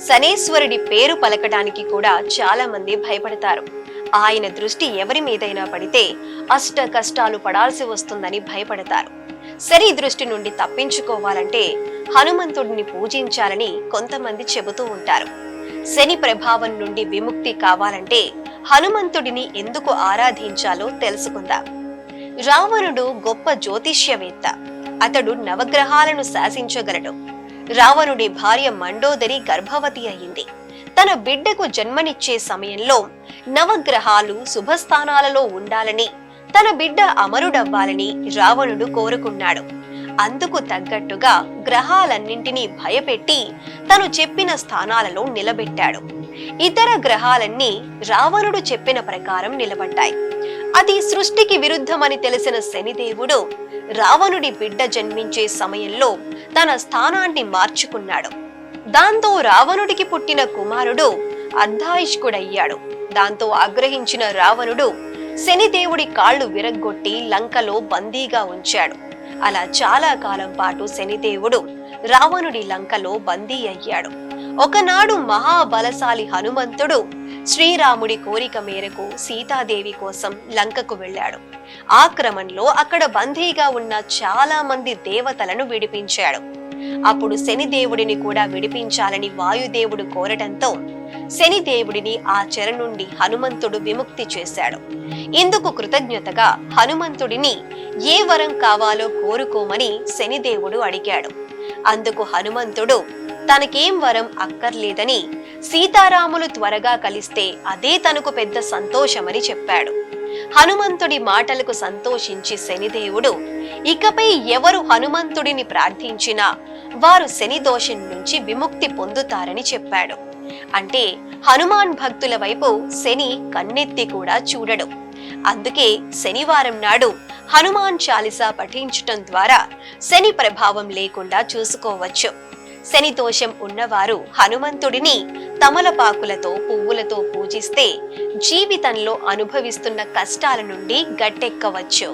శనేశ్వరుడి పేరు పలకడానికి కూడా చాలా మంది భయపడతారు. ఆయన దృష్టి ఎవరి మీదైనా పడితే అష్ట కష్టాలు పడాల్సి వస్తుందని భయపడతారు. శని దృష్టి నుండి తప్పించుకోవాలంటే హనుమంతుడిని పూజించాలని కొంతమంది చెబుతూ ఉంటారు. శని ప్రభావం నుండి విముక్తి కావాలంటే హనుమంతుడిని ఎందుకు ఆరాధించాలో తెలుసుకుందాం. రావణుడు గొప్ప జ్యోతిష్యవేత్త. అతడు నవగ్రహాలను శాసించగలడు. రావణుడి భార్య మండోదరి గర్భవతి అయింది. తన బిడ్డకు జన్మనిచ్చే సమయంలో నవగ్రహాలు శుభస్థానాలలో ఉండాలని, తన బిడ్డ అమరుడవ్వాలని రావణుడు కోరుకున్నాడు. అందుకు తగ్గట్టుగా గ్రహాలన్నింటినీ భయపెట్టి తను చెప్పిన స్థానాలలో నిలబెట్టాడు. ఇతర గ్రహాలన్నీ రావణుడు చెప్పిన ప్రకారం నిలబడ్డాయి. అది సృష్టికి విరుద్ధమని తెలిసిన శనిదేవుడు రావణుడి బిడ్డ జన్మించే సమయంలో తన స్థానాన్ని మార్చుకున్నాడు. దాంతో రావణుడికి పుట్టిన కుమారుడు అర్ధాయుష్కుడయ్యాడు. దాంతో ఆగ్రహించిన రావణుడు శనిదేవుడి కాళ్లు విరగ్గొట్టి లంకలో బందీగా ఉంచాడు. అలా చాలా కాలం పాటు శనిదేవుడు రావణుడి లంకలో బందీ అయ్యాడు. ఒకనాడు మహాబలశాలి హనుమంతుడు శ్రీరాముడి కోరిక మేరకు సీతాదేవి కోసం లంకకు వెళ్ళాడు. ఆ క్రమంలో అక్కడ బందీగా ఉన్న చాలా మంది దేవతలను విడిపించాడు. అప్పుడు శనిదేవుడిని కూడా విడిపించాలని వాయుదేవుడు కోరటంతో శనిదేవుడిని ఆ చెర నుండి హనుమంతుడు విముక్తి చేశాడు. ఇందుకు కృతజ్ఞతగా హనుమంతుడిని ఏ వరం కావాలో కోరుకోమని శనిదేవుడు అడిగాడు. అందుకు హనుమంతుడు తనకేం వరం అక్కర్లేదని, సీతారాములు త్వరగా కలిస్తే అదే తనకు పెద్ద సంతోషమని చెప్పాడు. హనుమంతుడి మాటలకు సంతోషించి శనిదేవుడు ఇకపై ఎవరు హనుమంతుడిని ప్రార్థించినా వారు శని దోషం నుంచి విముక్తి పొందుతారని చెప్పాడు. అంటే హనుమాన్ భక్తుల వైపు శని కన్నెత్తి కూడా చూడడు. అందుకే శనివారం నాడు హనుమాన్ చాలీసా పఠించటం ద్వారా శని ప్రభావం లేకుండా చూసుకోవచ్చు. శని దోషం ఉన్నవారు హనుమంతుడిని తమలపాకులతో పువ్వులతో పూజిస్తే జీవితంలో అనుభవిస్తున్న కష్టాల నుండి గట్టెక్కవచ్చు.